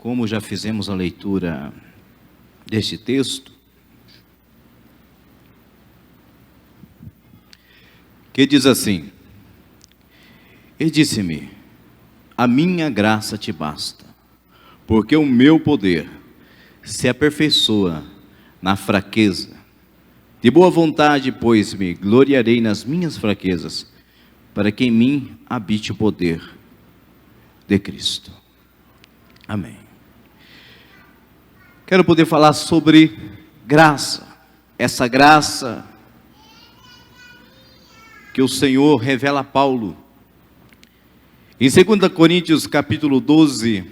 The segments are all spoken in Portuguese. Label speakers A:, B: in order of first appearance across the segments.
A: Como já fizemos a leitura deste texto, que diz assim: e disse-me, a minha graça te basta, porque o meu poder se aperfeiçoa na fraqueza. De boa vontade, pois, me gloriarei nas minhas fraquezas, para que em mim habite o poder de Cristo. Amém. Quero poder falar sobre graça, essa graça que o Senhor revela a Paulo. Em 2 Coríntios capítulo 12,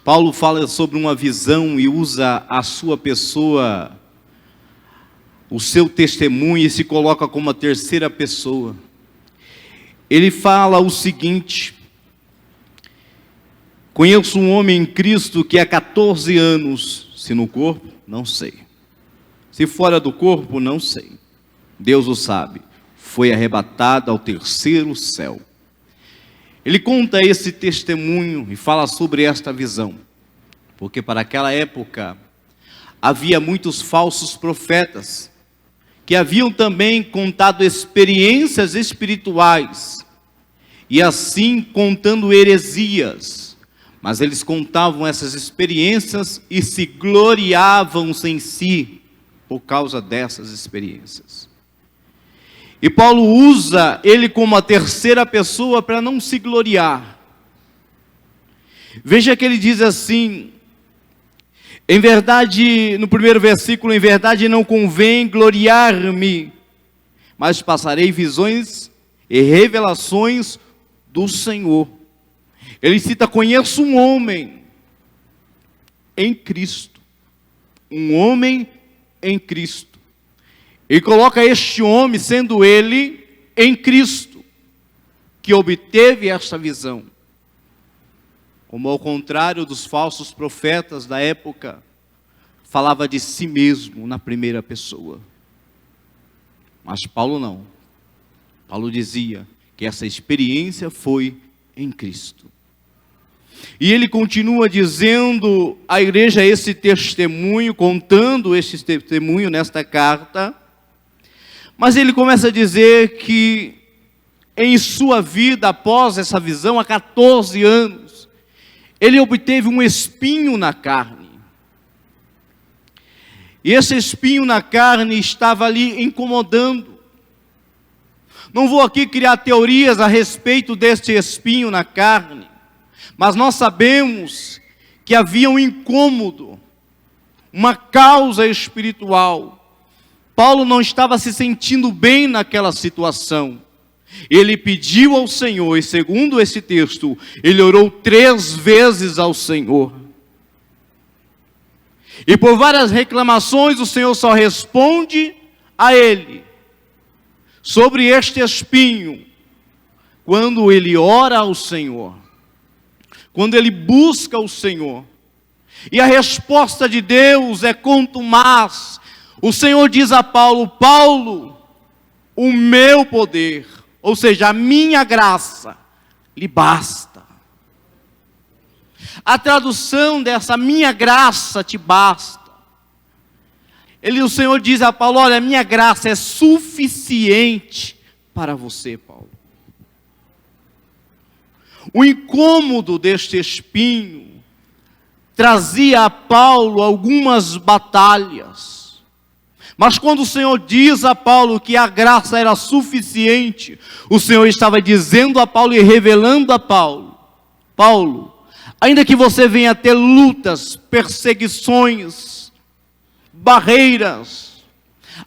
A: Paulo fala sobre uma visão e usa a sua pessoa, o seu testemunho, e se coloca como a terceira pessoa. Ele fala o seguinte: conheço um homem em Cristo que há 14 anos, se no corpo, não sei. Se fora do corpo, não sei. Deus o sabe. Foi arrebatado ao terceiro céu. Ele conta esse testemunho e fala sobre esta visão, porque para aquela época havia muitos falsos profetas, que haviam também contado experiências espirituais, e assim contando heresias, mas eles contavam essas experiências e se gloriavam em si, por causa dessas experiências. E Paulo usa ele como a terceira pessoa para não se gloriar. Veja que ele diz assim, em verdade, no primeiro versículo, em verdade não convém gloriar-me, mas passarei visões e revelações do Senhor. Ele cita, conheço um homem em Cristo, um homem em Cristo. E coloca este homem, sendo ele em Cristo, que obteve esta visão. Como ao contrário dos falsos profetas da época, falava de si mesmo na primeira pessoa. Mas Paulo não. Paulo dizia que essa experiência foi em Cristo. E ele continua dizendo à igreja esse testemunho, contando esse testemunho nesta carta. Mas ele começa a dizer que em sua vida, após essa visão, há 14 anos, ele obteve um espinho na carne. E esse espinho na carne estava ali incomodando. Não vou aqui criar teorias a respeito deste espinho na carne, mas nós sabemos que havia um incômodo, uma causa espiritual. Paulo não estava se sentindo bem naquela situação. Ele pediu ao Senhor, e segundo esse texto, ele orou 3 vezes ao Senhor. E por várias reclamações, o Senhor só responde a ele sobre este espinho quando ele ora ao Senhor, quando ele busca o Senhor. E a resposta de Deus é contumaz. O Senhor diz a Paulo, Paulo, o meu poder, ou seja, a minha graça, lhe basta. A tradução dessa minha graça te basta. O Senhor diz a Paulo, olha, a minha graça é suficiente para você, Paulo. O incômodo deste espinho trazia a Paulo algumas batalhas. Mas quando o Senhor diz a Paulo que a graça era suficiente, o Senhor estava dizendo a Paulo e revelando a Paulo, Paulo, ainda que você venha ter lutas, perseguições, barreiras,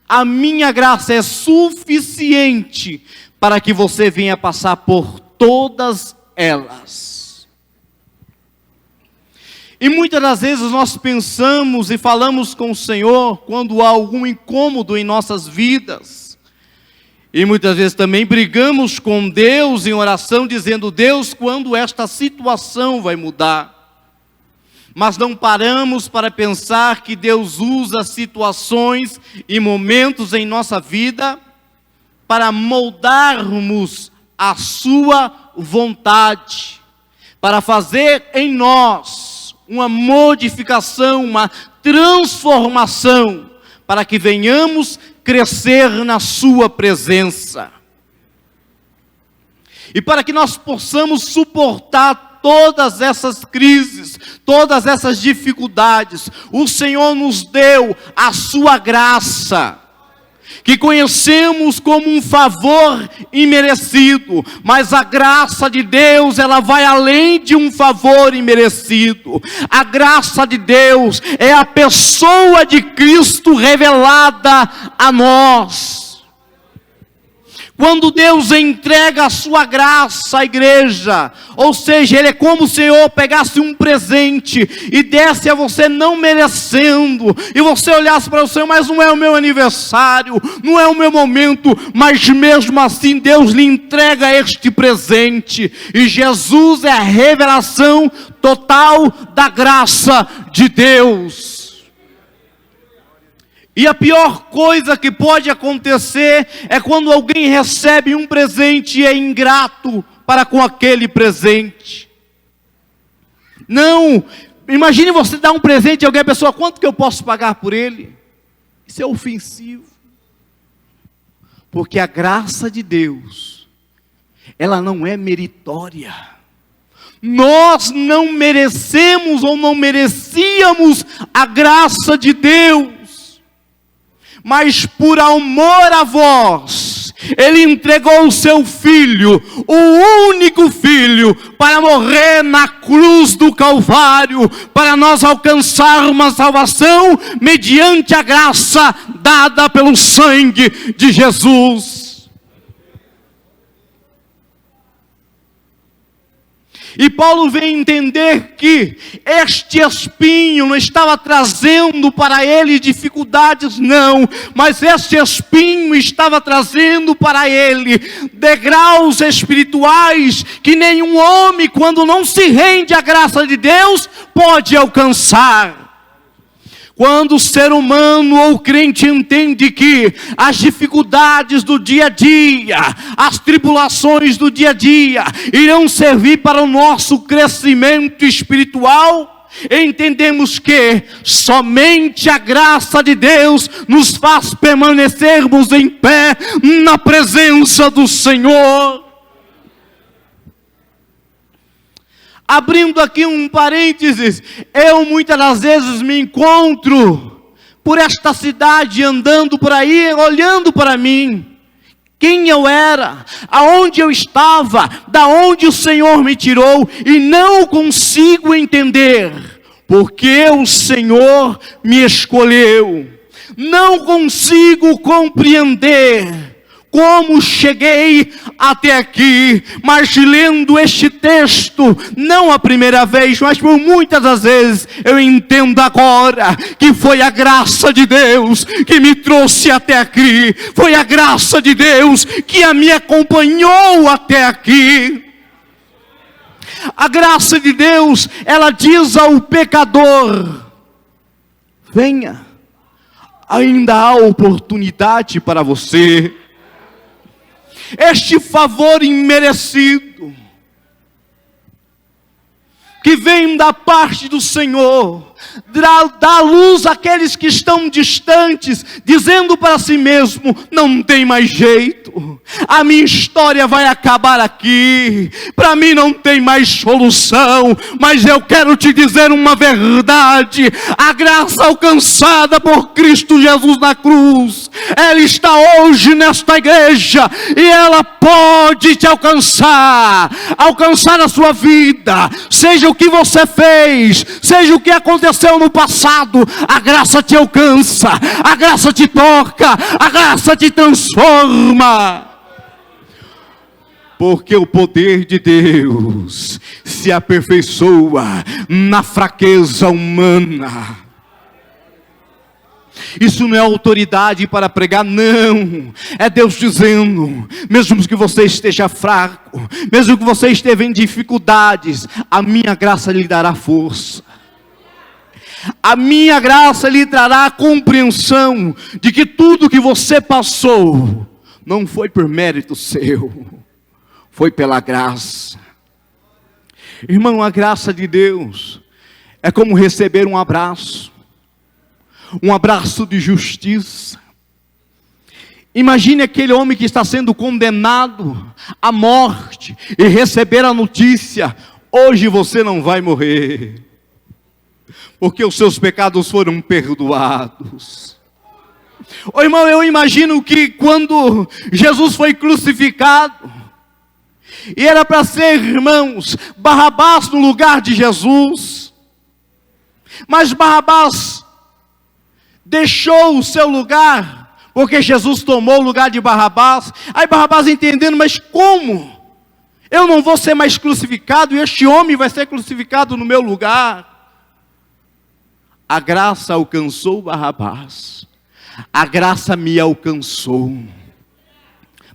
A: a minha graça é suficiente para que você venha passar por todas elas. E muitas das vezes nós pensamos e falamos com o Senhor quando há algum incômodo em nossas vidas. E muitas vezes também brigamos com Deus em oração, dizendo, Deus, quando esta situação vai mudar? Mas não paramos para pensar que Deus usa situações e momentos em nossa vida para moldarmos a sua vontade, para fazer em nós uma modificação, uma transformação, para que venhamos crescer na sua presença. E para que nós possamos suportar todas essas crises, todas essas dificuldades, o Senhor nos deu a sua graça, que conhecemos como um favor imerecido, mas a graça de Deus, ela vai além de um favor imerecido. A graça de Deus é a pessoa de Cristo revelada a nós. Quando Deus entrega a sua graça à igreja, ou seja, Ele é como se o Senhor pegasse um presente e desse a você não merecendo, e você olhasse para o Senhor, mas não é o meu aniversário, não é o meu momento, mas mesmo assim Deus lhe entrega este presente, e Jesus é a revelação total da graça de Deus. E a pior coisa que pode acontecer é quando alguém recebe um presente e é ingrato para com aquele presente. Não, imagine você dar um presente a alguém, a pessoa, quanto que eu posso pagar por ele? Isso é ofensivo. Porque a graça de Deus, ela não é meritória. Nós não merecemos ou não merecíamos a graça de Deus. Mas por amor a vós, Ele entregou o seu Filho, o único Filho, para morrer na cruz do Calvário, para nós alcançarmos a salvação, mediante a graça dada pelo sangue de Jesus. E Paulo vem entender que este espinho não estava trazendo para ele dificuldades, não, mas este espinho estava trazendo para ele degraus espirituais que nenhum homem, quando não se rende à graça de Deus, pode alcançar. Quando o ser humano ou o crente entende que as dificuldades do dia a dia, as tribulações do dia a dia, irão servir para o nosso crescimento espiritual, entendemos que somente a graça de Deus nos faz permanecermos em pé na presença do Senhor. Abrindo aqui um parênteses, eu muitas das vezes me encontro por esta cidade, andando por aí, olhando para mim, quem eu era, aonde eu estava, da onde o Senhor me tirou, e não consigo entender, porque o Senhor me escolheu. Não consigo compreender como cheguei até aqui, mas lendo este texto, não a primeira vez, mas por muitas das vezes, eu entendo agora, que foi a graça de Deus, que me trouxe até aqui, foi a graça de Deus, que me acompanhou até aqui. A graça de Deus, ela diz ao pecador, venha, ainda há oportunidade para você. Este favor imerecido, que vem da parte do Senhor, dá luz àqueles que estão distantes, dizendo para si mesmo, não tem mais jeito, a minha história vai acabar aqui, para mim não tem mais solução, mas eu quero te dizer uma verdade, a graça alcançada por Cristo Jesus na cruz, ela está hoje nesta igreja, e ela pode te alcançar a sua vida, seja o que você fez, seja o que aconteceu no passado, a graça te alcança, a graça te toca, a graça te transforma. Porque o poder de Deus se aperfeiçoa na fraqueza humana. Isso não é autoridade para pregar, não. É Deus dizendo, mesmo que você esteja fraco, mesmo que você esteja em dificuldades, a minha graça lhe dará força. A minha graça lhe trará a compreensão de que tudo que você passou não foi por mérito seu, foi pela graça. Irmão, a graça de Deus, é como receber um abraço de justiça. Imagine aquele homem que está sendo condenado à morte e receber a notícia: hoje você não vai morrer, porque os seus pecados foram perdoados. Ô irmão, eu imagino que quando Jesus foi crucificado, e era para ser, irmãos, Barrabás no lugar de Jesus, mas Barrabás deixou o seu lugar, porque Jesus tomou o lugar de Barrabás. Aí Barrabás entendendo: mas como? Eu não vou ser mais crucificado, e este homem vai ser crucificado no meu lugar. A graça alcançou Barrabás, a graça me alcançou.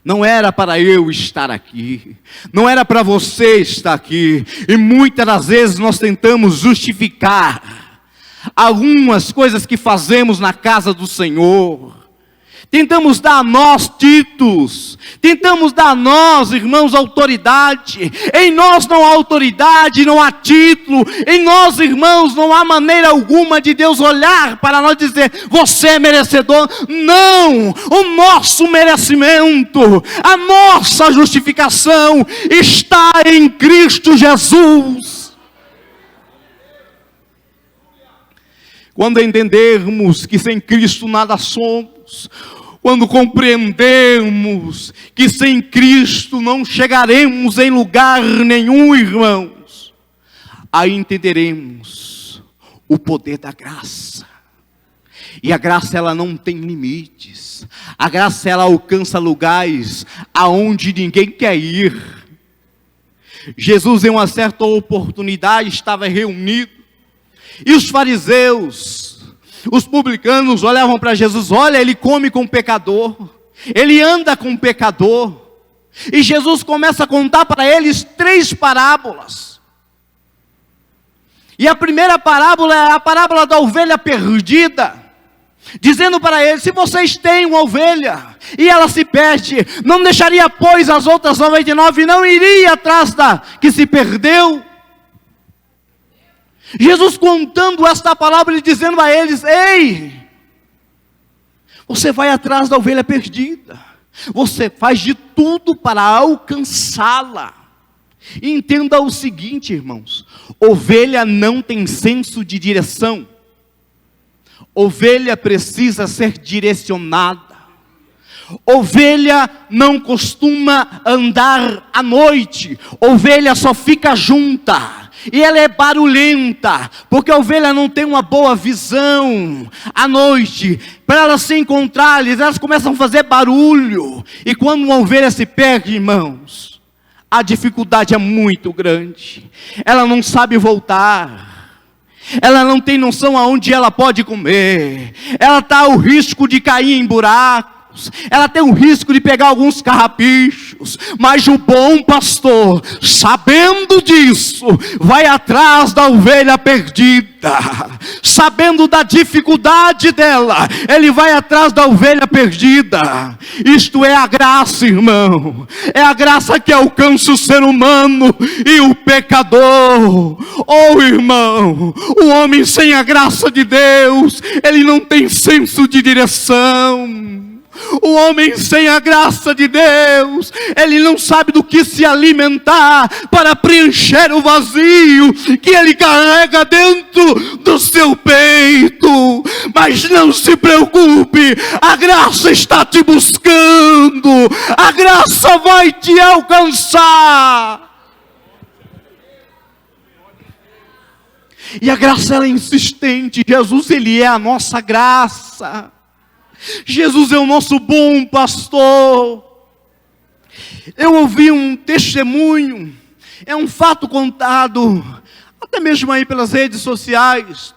A: Não era para eu estar aqui, não era para você estar aqui, e muitas das vezes nós tentamos justificar algumas coisas que fazemos na casa do Senhor. Tentamos dar a nós títulos, tentamos dar a nós, irmãos, autoridade. Em nós não há autoridade, não há título. Em nós, irmãos, não há maneira alguma de Deus olhar para nós e dizer: você é merecedor. Não, o nosso merecimento, a nossa justificação está em Cristo Jesus. Quando entendermos que sem Cristo nada somos, quando compreendemos que sem Cristo não chegaremos em lugar nenhum, irmãos, aí entenderemos o poder da graça. E a graça, ela não tem limites. A graça, ela alcança lugares aonde ninguém quer ir. Jesus, em uma certa oportunidade, estava reunido, e os fariseus, os publicanos olhavam para Jesus: olha, ele come com pecador, ele anda com pecador. E Jesus começa a contar para eles 3 parábolas. E a primeira parábola é a parábola da ovelha perdida, dizendo para eles: se vocês têm uma ovelha e ela se perde, não deixaria, pois, as outras 99 e não iria atrás da que se perdeu? Jesus contando esta palavra e dizendo a eles: ei, você vai atrás da ovelha perdida, você faz de tudo para alcançá-la. E entenda o seguinte, irmãos: ovelha não tem senso de direção, ovelha precisa ser direcionada. Ovelha não costuma andar à noite, ovelha só fica junta. E ela é barulhenta, porque a ovelha não tem uma boa visão à noite. Para elas se encontrarem, elas começam a fazer barulho. E quando uma ovelha se perde, irmãos, a dificuldade é muito grande. Ela não sabe voltar, ela não tem noção aonde ela pode comer, ela está ao risco de cair em buracos, ela tem o risco de pegar alguns carrapichos. Mas o bom pastor, sabendo disso, vai atrás da ovelha perdida. Sabendo da dificuldade dela, ele vai atrás da ovelha perdida. Isto é a graça, irmão. É a graça que alcança o ser humano e o pecador. Oh, irmão, o homem sem a graça de Deus, ele não tem senso de direção. O homem sem a graça de Deus, ele não sabe do que se alimentar para preencher o vazio que ele carrega dentro do seu peito. Mas não se preocupe, a graça está te buscando, a graça vai te alcançar. E a graça, ela é insistente. Jesus, ele é a nossa graça. Jesus é o nosso bom pastor. Eu ouvi um testemunho, é um fato contado, até mesmo aí pelas redes sociais.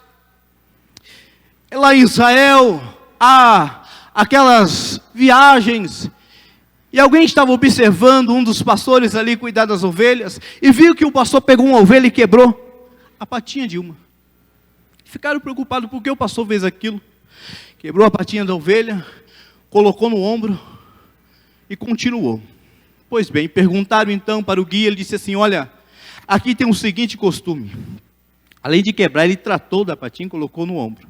A: Lá em Israel, há aquelas viagens, e alguém estava observando um dos pastores ali cuidar das ovelhas, e viu que o pastor pegou uma ovelha e quebrou a patinha de uma. Ficaram preocupados porque o pastor fez aquilo. Quebrou a patinha da ovelha, colocou no ombro e continuou. Pois bem, perguntaram então para o guia, ele disse assim: olha, aqui tem o seguinte costume: Além de quebrar, ele tratou da patinha e colocou no ombro.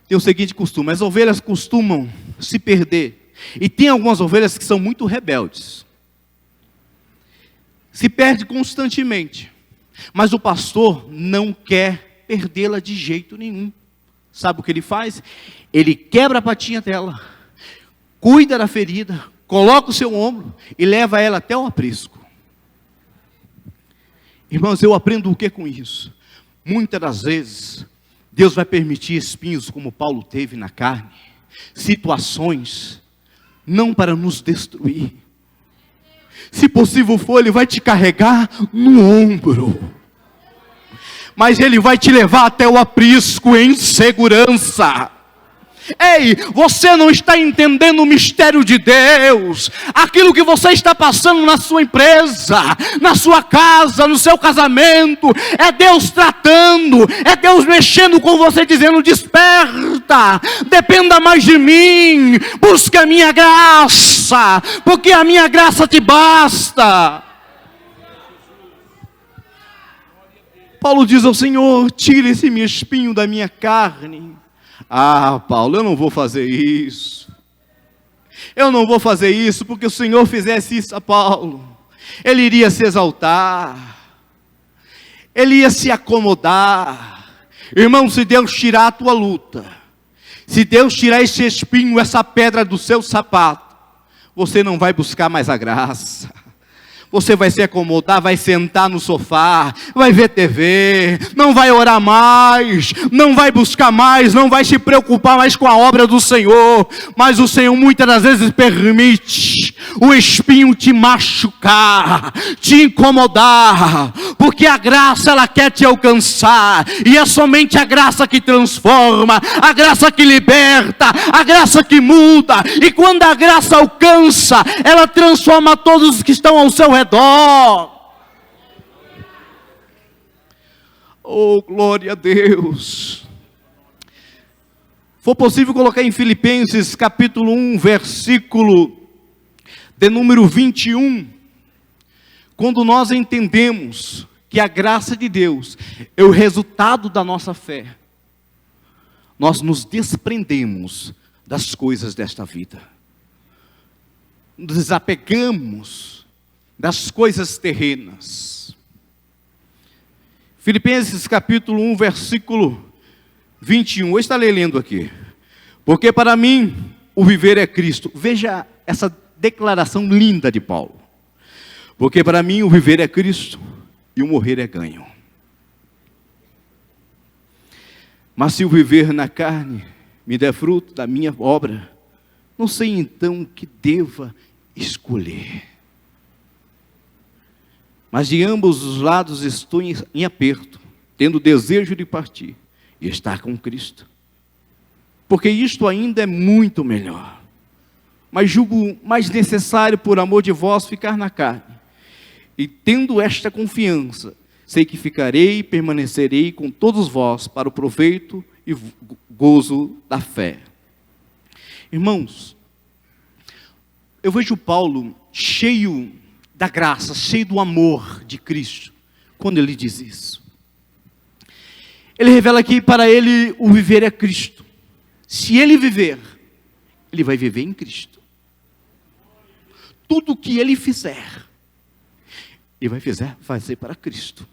A: Tem o seguinte costume: as ovelhas costumam se perder. E tem algumas ovelhas que são muito rebeldes. Se perde constantemente. Mas o pastor não quer perdê-la de jeito nenhum. Sabe o que ele faz? Ele quebra a patinha dela, cuida da ferida, coloca o seu ombro e leva ela até o aprisco. Irmãos, eu aprendo o que com isso? Muitas das vezes, Deus vai permitir espinhos como Paulo teve na carne, situações, não para nos destruir. Se possível for, Ele vai te carregar no ombro, mas Ele vai te levar até o aprisco em segurança. Ei, você não está entendendo o mistério de Deus. Aquilo que você está passando na sua empresa, na sua casa, no seu casamento, é Deus tratando, é Deus mexendo com você, dizendo: desperta, dependa mais de mim, busca a minha graça, porque a minha graça te basta. Paulo diz ao Senhor: tira esse meu espinho da minha carne. Ah, Paulo, eu não vou fazer isso. Eu não vou fazer isso, porque o Senhor fizesse isso a Paulo, ele iria se exaltar, ele ia se acomodar. Irmão, se Deus tirar a tua luta, se Deus tirar esse espinho, essa pedra do seu sapato, você não vai buscar mais a graça. Você vai se acomodar, vai sentar no sofá, vai ver TV, não vai orar mais, não vai buscar mais, não vai se preocupar mais com a obra do Senhor. Mas o Senhor muitas das vezes permite o espinho te machucar, te incomodar, porque a graça ela quer te alcançar, e é somente a graça que transforma, a graça que liberta, a graça que muda. E quando a graça alcança, ela transforma todos os que estão ao seu redor. Oh, glória a Deus. For possível colocar em Filipenses capítulo 1, versículo de número 21. Quando nós entendemos que a graça de Deus é o resultado da nossa fé, nós nos desprendemos das coisas desta vida, nos desapegamos das coisas terrenas. Filipenses capítulo 1, versículo 21, eu estarei lendo aqui. Porque para mim o viver é Cristo. Veja essa declaração linda de Paulo. Porque para mim o viver é Cristo e o morrer é ganho. Mas se o viver na carne me der fruto da minha obra, não sei então o que deva escolher. Mas de ambos os lados estou em aperto, tendo desejo de partir e estar com Cristo. Porque isto ainda é muito melhor. Mas julgo mais necessário, por amor de vós, ficar na carne. E tendo esta confiança, sei que ficarei e permanecerei com todos vós para o proveito e gozo da fé. Irmãos, eu vejo Paulo cheio da graça, cheio do amor de Cristo, quando ele diz isso. Ele revela que para ele o viver é Cristo. Se ele viver, ele vai viver em Cristo. Tudo que ele fizer, ele vai fazer para Cristo.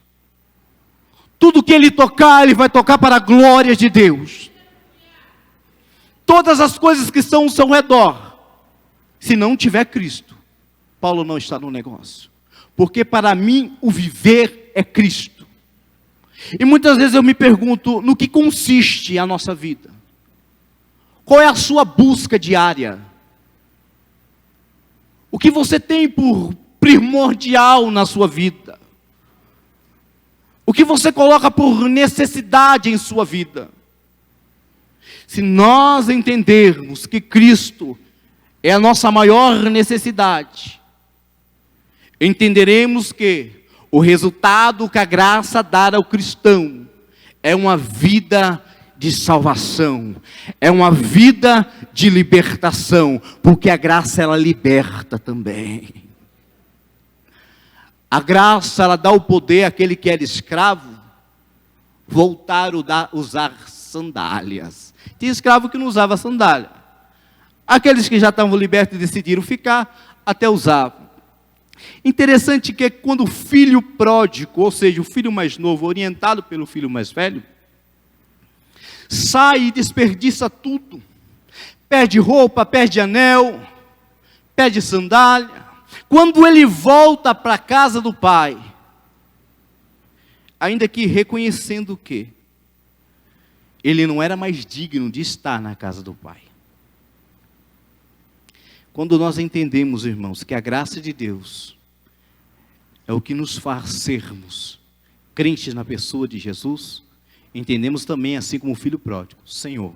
A: Tudo que ele tocar, ele vai tocar para a glória de Deus. Todas as coisas que estão ao seu redor, se não tiver Cristo, Paulo não está no negócio. Porque para mim o viver é Cristo. E muitas vezes eu me pergunto, no que consiste a nossa vida? Qual é a sua busca diária? O que você tem por primordial na sua vida? O que você coloca por necessidade em sua vida? Se nós entendermos que Cristo é a nossa maior necessidade, entenderemos que o resultado que a graça dá ao cristão é uma vida de salvação, é uma vida de libertação, porque a graça ela liberta também. A graça ela dá o poder àquele que era escravo voltaram a usar sandálias. Tinha escravo que não usava sandália. Aqueles que já estavam libertos decidiram ficar, até usavam. Interessante que quando o filho pródigo, ou seja, o filho mais novo, orientado pelo filho mais velho, sai e desperdiça tudo. Perde roupa, perde anel, perde sandália. Quando ele volta para a casa do pai, ainda que reconhecendo que ele não era mais digno de estar na casa do pai. Quando nós entendemos, irmãos, que a graça de Deus é o que nos faz sermos crentes na pessoa de Jesus, entendemos também, assim como o filho pródigo: Senhor,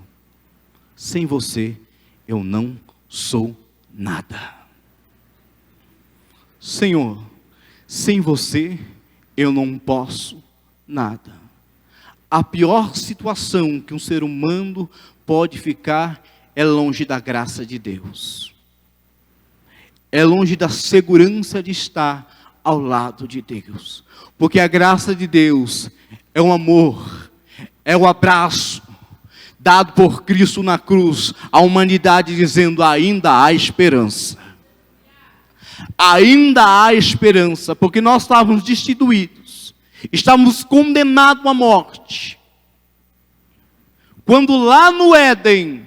A: sem você eu não sou nada. Senhor, sem você eu não posso nada. A pior situação que um ser humano pode ficar é longe da graça de Deus. É longe da segurança de estar ao lado de Deus. Porque a graça de Deus é um amor, é o abraço dado por Cristo na cruz à humanidade, dizendo: ainda há esperança. Ainda há esperança, porque nós estávamos destituídos, estávamos condenados à morte. Quando lá no Éden,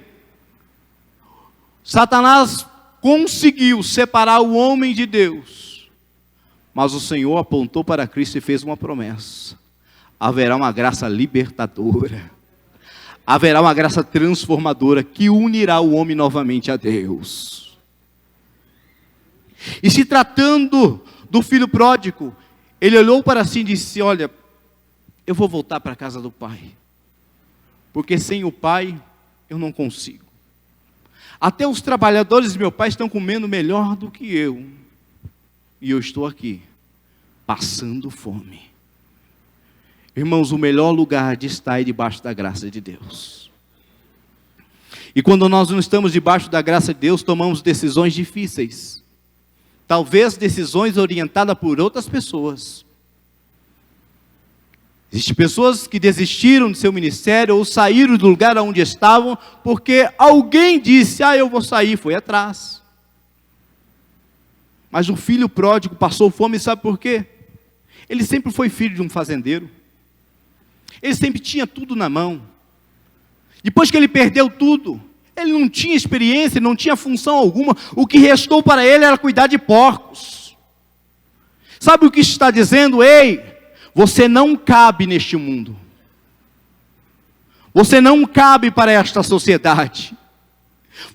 A: Satanás conseguiu separar o homem de Deus, mas o Senhor apontou para Cristo e fez uma promessa: haverá uma graça libertadora, haverá uma graça transformadora que unirá o homem novamente a Deus. E se tratando do filho pródigo, ele olhou para si e disse: olha, eu vou voltar para a casa do pai, porque sem o pai eu não consigo. Até os trabalhadores de meu pai estão comendo melhor do que eu, e eu estou aqui, passando fome. Irmãos, o melhor lugar de estar é debaixo da graça de Deus. E quando nós não estamos debaixo da graça de Deus, tomamos decisões difíceis. Talvez decisões orientadas por outras pessoas. Existem pessoas que desistiram do seu ministério ou saíram do lugar onde estavam porque alguém disse: eu vou sair, foi atrás. Mas o filho pródigo passou fome, sabe por quê? Ele sempre foi filho de um fazendeiro. Ele sempre tinha tudo na mão. Depois que ele perdeu tudo, ele não tinha experiência, não tinha função alguma. O que restou para ele era cuidar de porcos. Sabe o que está dizendo? Ei, você não cabe neste mundo. Você não cabe para esta sociedade.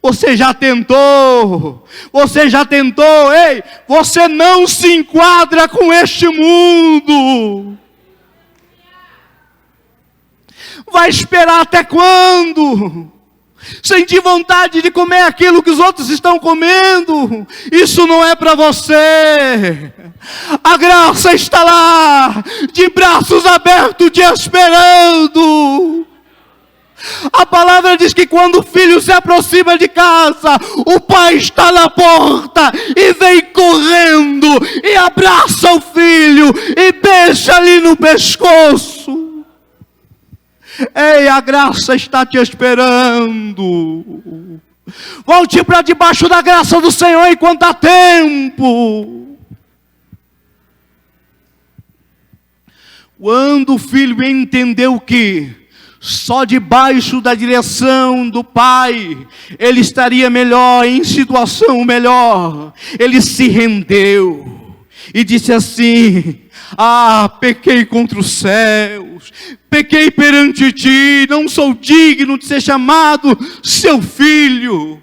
A: Você já tentou, ei, você não se enquadra com este mundo. Vai esperar até quando? Sentir vontade de comer aquilo que os outros estão comendo, isso não é para você. A graça está lá, de braços abertos, te esperando. A palavra diz que quando o filho se aproxima de casa, o pai está na porta e vem correndo e abraça o filho e beija ali no pescoço. Ei, a graça está te esperando. Volte para debaixo da graça do Senhor enquanto há tempo. Quando o filho entendeu que só debaixo da direção do pai ele estaria melhor, em situação melhor, ele se rendeu e disse assim: pequei contra os céus, pequei perante ti, não sou digno de ser chamado seu filho.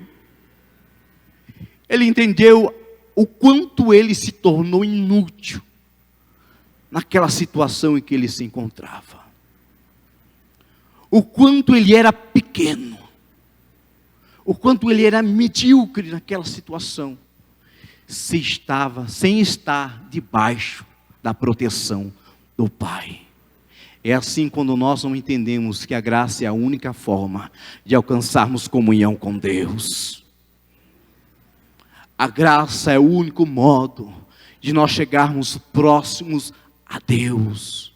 A: Ele entendeu o quanto ele se tornou inútil naquela situação em que ele se encontrava. O quanto ele era pequeno, o quanto ele era medíocre naquela situação, sem estar debaixo da proteção do Pai. É assim quando nós não entendemos que a graça é a única forma de alcançarmos comunhão com Deus. A graça é o único modo de nós chegarmos próximos a Deus.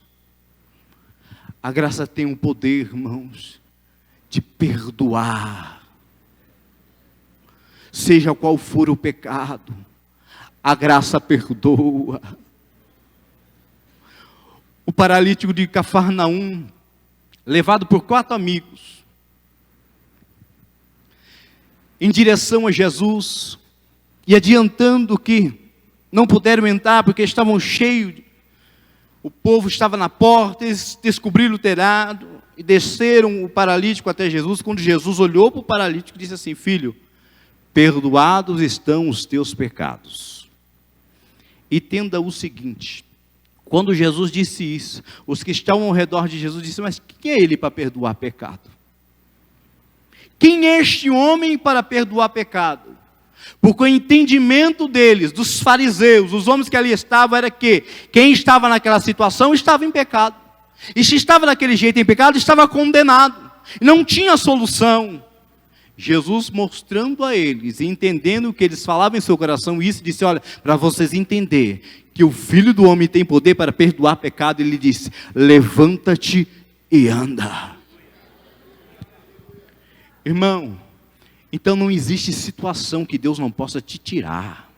A: A graça tem o poder, irmãos, de perdoar. Seja qual for o pecado, a graça perdoa. O paralítico de Cafarnaum, levado por 4 amigos, em direção a Jesus, e adiantando que não puderam entrar porque estavam cheios, o povo estava na porta, eles descobriram o telhado, e desceram o paralítico até Jesus. Quando Jesus olhou para o paralítico e disse assim: filho, perdoados estão os teus pecados. E entenda o seguinte, quando Jesus disse isso, os que estavam ao redor de Jesus disseram: mas quem é ele para perdoar pecado? Quem é este homem para perdoar pecado? Porque o entendimento deles, dos fariseus, os homens que ali estavam, era que quem estava naquela situação estava em pecado. E se estava daquele jeito em pecado, estava condenado. Não tinha solução. Jesus, mostrando a eles, e entendendo o que eles falavam em seu coração, isso disse: olha, para vocês entenderem que o Filho do Homem tem poder para perdoar pecado, ele disse: levanta-te e anda. Irmão, então não existe situação que Deus não possa te tirar.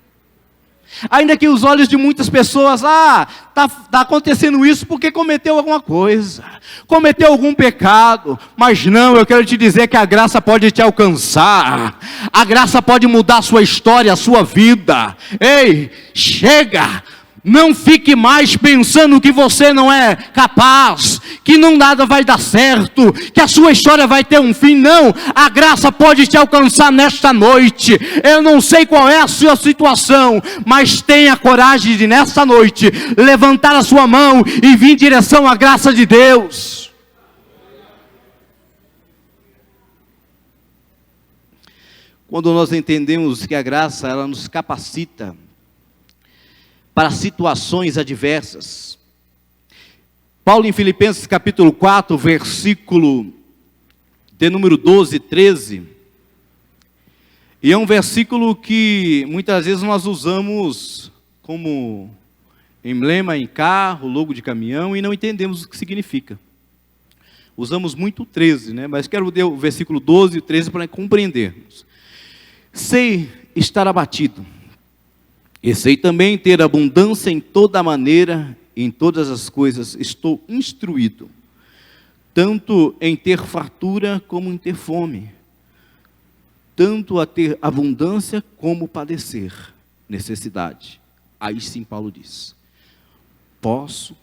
A: Ainda que os olhos de muitas pessoas, está acontecendo isso porque cometeu alguma coisa, cometeu algum pecado, mas não, eu quero te dizer que a graça pode te alcançar, a graça pode mudar a sua história, a sua vida. Ei, chega! Não fique mais pensando que você não é capaz, que não nada vai dar certo, que a sua história vai ter um fim. Não, a graça pode te alcançar nesta noite. Eu não sei qual é a sua situação, mas tenha coragem de nesta noite levantar a sua mão e vir em direção à graça de Deus. Quando nós entendemos que a graça, ela nos capacita para situações adversas. Paulo em Filipenses capítulo 4, versículo de número 12 e 13, e é um versículo que muitas vezes nós usamos como emblema em carro, logo de caminhão, e não entendemos o que significa. Usamos muito o 13, mas quero ler o versículo 12 e 13 para compreendermos. Sei estar abatido, e sei também ter abundância em toda maneira, em todas as coisas estou instruído, tanto em ter fartura como em ter fome, tanto a ter abundância como padecer necessidade. Aí sim Paulo diz: posso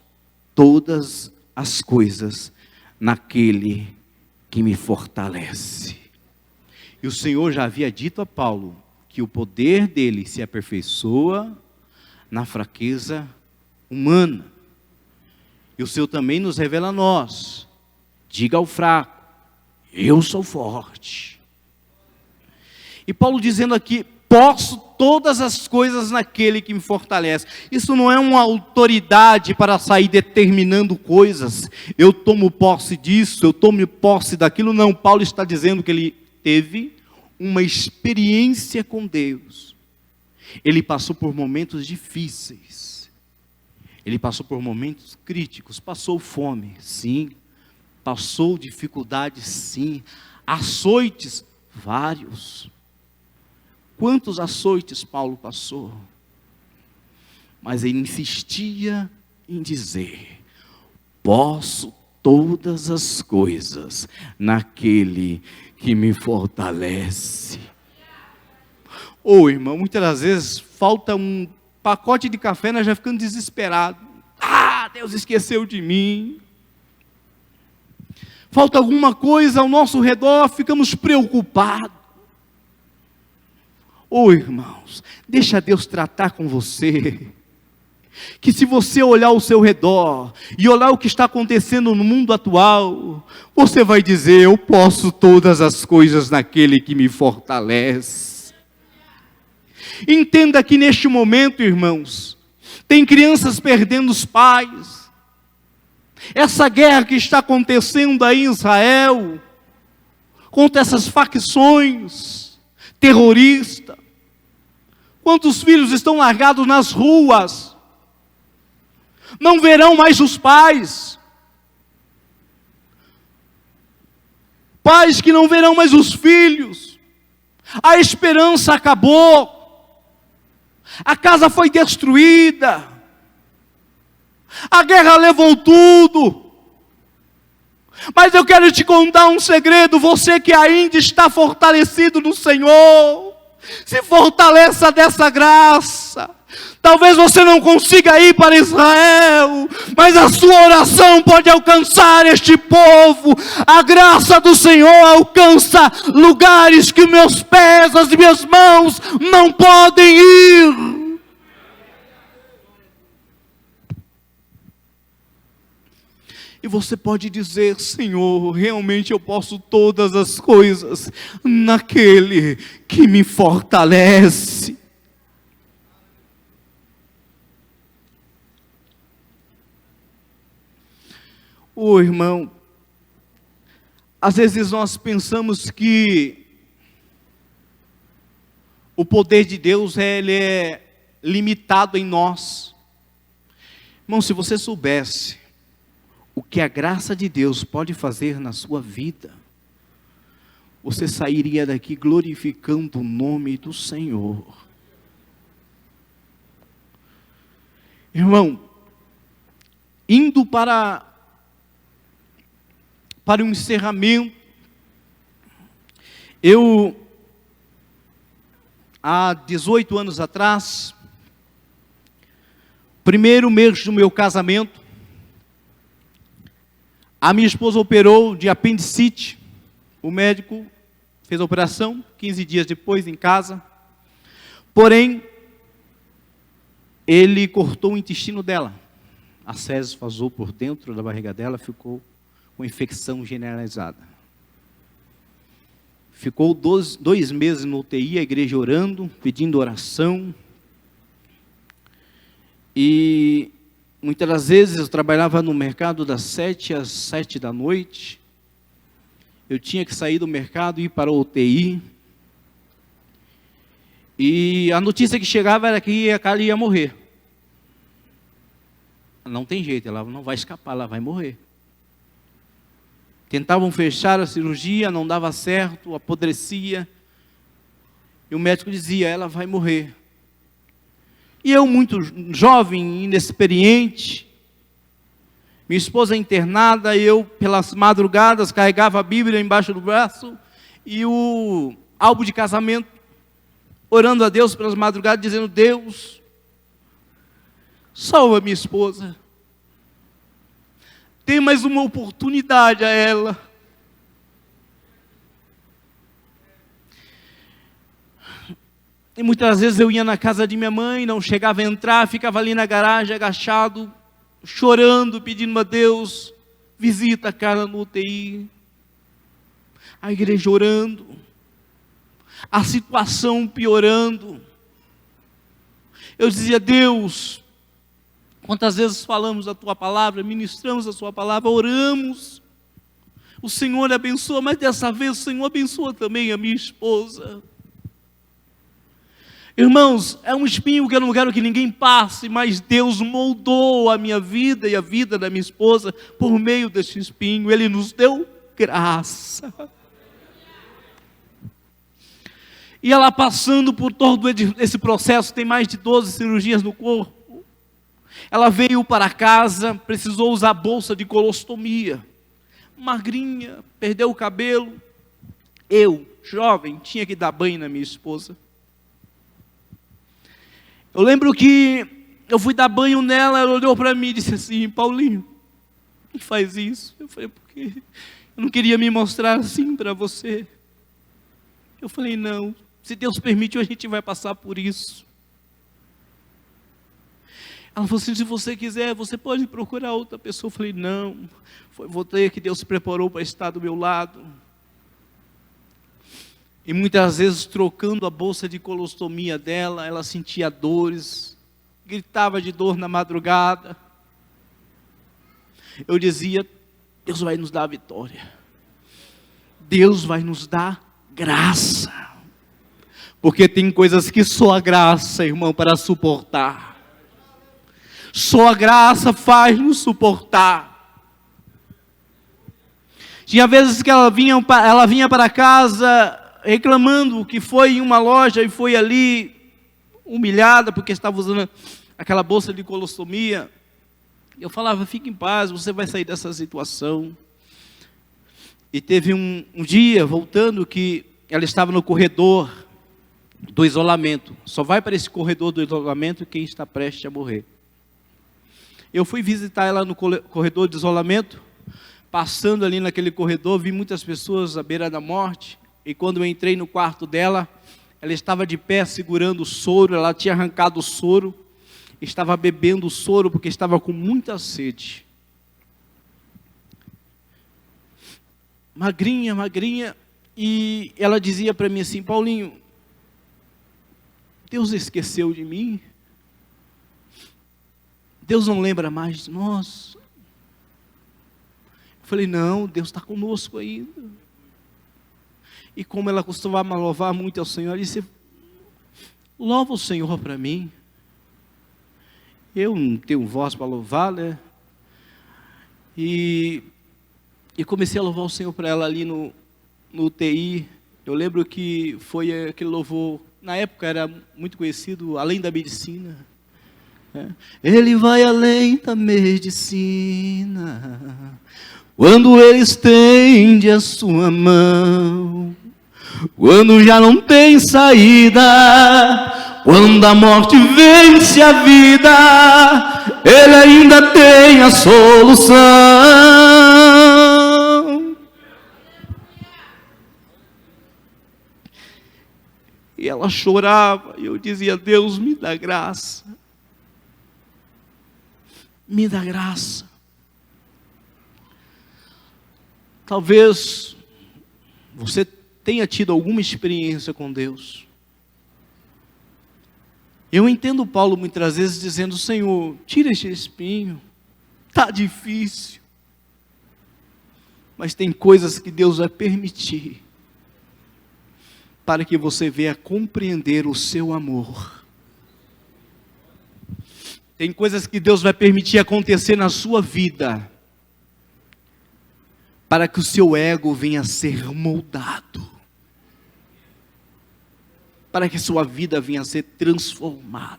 A: todas as coisas naquele que me fortalece. E o Senhor já havia dito a Paulo que o poder dele se aperfeiçoa na fraqueza humana. E o Senhor também nos revela a nós: diga ao fraco, eu sou forte. E Paulo dizendo aqui: posso todas as coisas naquele que me fortalece. Isso não é uma autoridade para sair determinando coisas. Eu tomo posse disso, eu tomo posse daquilo. Não, Paulo está dizendo que ele teve uma experiência com Deus. Ele passou por momentos difíceis, ele passou por momentos críticos, passou fome, sim, passou dificuldades, sim, açoites, vários. Quantos açoites Paulo passou? Mas ele insistia em dizer: posso todas as coisas naquele que me fortalece. Irmão, muitas das vezes falta um pacote de café, nós já ficamos desesperados. Deus esqueceu de mim. Falta alguma coisa ao nosso redor, ficamos preocupados. Irmãos, deixa Deus tratar com você. Que se você olhar ao seu redor e olhar o que está acontecendo no mundo atual, você vai dizer: eu posso todas as coisas naquele que me fortalece. Entenda que neste momento, irmãos, tem crianças perdendo os pais. Essa guerra que está acontecendo aí em Israel, contra essas facções terroristas. Quantos filhos estão largados nas ruas? Não verão mais os pais. pais que não verão mais os filhos, a esperança acabou, a casa foi destruída, a guerra levou tudo. Mas eu quero te contar um segredo, você que ainda está fortalecido no Senhor, se fortaleça dessa graça. Talvez você não consiga ir para Israel, mas a sua oração pode alcançar este povo. A graça do Senhor alcança lugares que meus pés, as minhas mãos não podem ir. E você pode dizer: Senhor, realmente eu posso todas as coisas naquele que me fortalece. Irmão, às vezes nós pensamos que o poder de Deus ele é limitado em nós. Irmão, se você soubesse o que a graça de Deus pode fazer na sua vida, você sairia daqui glorificando o nome do Senhor. Irmão, indo para o encerramento, há 18 anos atrás, primeiro mês do meu casamento, a minha esposa operou de apendicite. O médico fez a operação, 15 dias depois em casa. Porém, ele cortou o intestino dela. As fezes vazou por dentro da barriga dela, ficou com infecção generalizada. Ficou 2 meses no UTI, a igreja orando, pedindo oração. E muitas das vezes eu trabalhava no mercado das 7 às 7 da noite. Eu tinha que sair do mercado e ir para a UTI. E a notícia que chegava era que a Carla ia morrer. Não tem jeito, ela não vai escapar, ela vai morrer. Tentavam fechar a cirurgia, não dava certo, apodrecia. E o médico dizia: ela vai morrer. E eu, muito jovem, inexperiente, minha esposa internada, eu, pelas madrugadas, carregava a Bíblia embaixo do braço e o álbum de casamento, orando a Deus pelas madrugadas, dizendo: Deus, salva minha esposa. Dê mais uma oportunidade a ela. E muitas vezes eu ia na casa de minha mãe, não chegava a entrar, ficava ali na garagem agachado, chorando, pedindo a Deus: visita a Carla no UTI. A igreja orando, a situação piorando. Eu dizia: Deus, quantas vezes falamos a Tua palavra, ministramos a Sua palavra, oramos, o Senhor abençoa, mas dessa vez o Senhor abençoa também a minha esposa. Irmãos, é um espinho que eu não quero que ninguém passe, mas Deus moldou a minha vida e a vida da minha esposa por meio desse espinho. Ele nos deu graça. E ela passando por todo esse processo, tem mais de 12 cirurgias no corpo. Ela veio para casa, precisou usar bolsa de colostomia. Magrinha, perdeu o cabelo. Eu, jovem, tinha que dar banho na minha esposa. Eu lembro que eu fui dar banho nela, ela olhou para mim e disse assim: Paulinho, não faz isso. Eu falei: por quê? Eu não queria me mostrar assim para você. Eu falei: não, se Deus permitiu, a gente vai passar por isso. Ela falou assim: se você quiser, você pode procurar outra pessoa. Eu falei: não, foi você que Deus preparou para estar do meu lado. E muitas vezes, trocando a bolsa de colostomia dela, ela sentia dores, gritava de dor na madrugada. Eu dizia: Deus vai nos dar a vitória. Deus vai nos dar graça. Porque tem coisas que só a graça, irmão, para suportar. Só a graça faz nos suportar. Tinha vezes que ela vinha para casa reclamando que foi em uma loja e foi ali humilhada porque estava usando aquela bolsa de colostomia. Eu falava, fique em paz, você vai sair dessa situação. E teve um dia, voltando, que ela estava no corredor do isolamento. Só vai para esse corredor do isolamento quem está prestes a morrer. Eu fui visitar ela no corredor de isolamento. Passando ali naquele corredor, vi muitas pessoas à beira da morte. E quando eu entrei no quarto dela, ela estava de pé segurando o soro. Ela tinha arrancado o soro. Estava bebendo o soro porque estava com muita sede. Magrinha, magrinha. E ela dizia para mim assim, Paulinho, Deus esqueceu de mim? Deus não lembra mais de nós? Eu falei, não, Deus está conosco ainda. E como ela costumava louvar muito ao Senhor, ela disse, louva o Senhor para mim. Eu não tenho voz para louvar, né? E comecei a louvar o Senhor para ela ali no UTI. Eu lembro que foi aquele louvor, na época era muito conhecido, Além da Medicina. Ele vai além da medicina, quando Ele estende a sua mão, quando já não tem saída, quando a morte vence a vida, Ele ainda tem a solução. E ela chorava, e eu dizia, Deus me dá graça. Me dá graça. Talvez você tenha tido alguma experiência com Deus. Eu entendo Paulo muitas vezes dizendo, Senhor, tira este espinho, está difícil. Mas tem coisas que Deus vai permitir, para que você venha compreender o seu amor. Tem coisas que Deus vai permitir acontecer na sua vida, para que o seu ego venha a ser moldado, para que sua vida venha a ser transformada.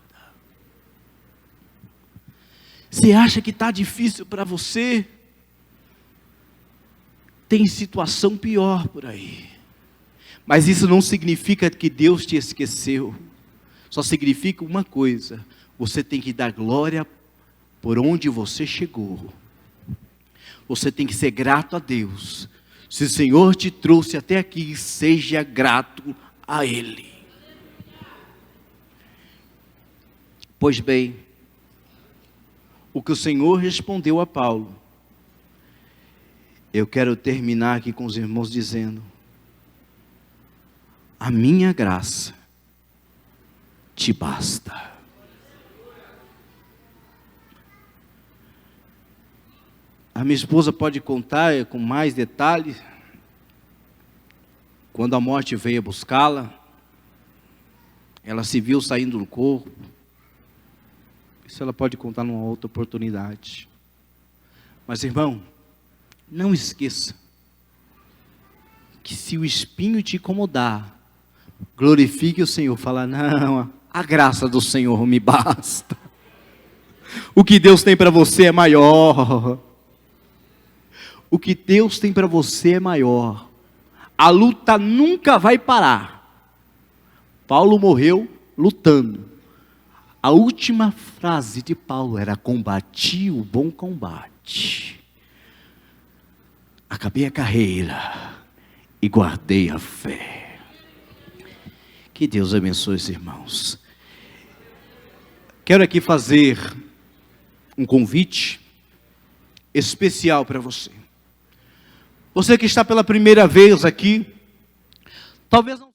A: Você acha que está difícil para você? Tem situação pior por aí. Mas isso não significa que Deus te esqueceu. Só significa uma coisa: você tem que dar glória por onde você chegou. Você tem que ser grato a Deus. Se o Senhor te trouxe até aqui, seja grato a Ele. Pois bem, o que o Senhor respondeu a Paulo, eu quero terminar aqui com os irmãos dizendo: a minha graça te basta. A minha esposa pode contar com mais detalhes, quando a morte veio buscá-la, ela se viu saindo do corpo. Isso ela pode contar numa outra oportunidade. Mas irmão, não esqueça que se o espinho te incomodar, glorifique o Senhor. Fala, não, a graça do Senhor me basta. O que Deus tem para você é maior. O que Deus tem para você é maior. A luta nunca vai parar. Paulo morreu lutando. A última frase de Paulo era: combati o bom combate, acabei a carreira e guardei a fé. Que Deus abençoe os irmãos. Quero aqui fazer um convite especial para você. Você que está pela primeira vez aqui, talvez não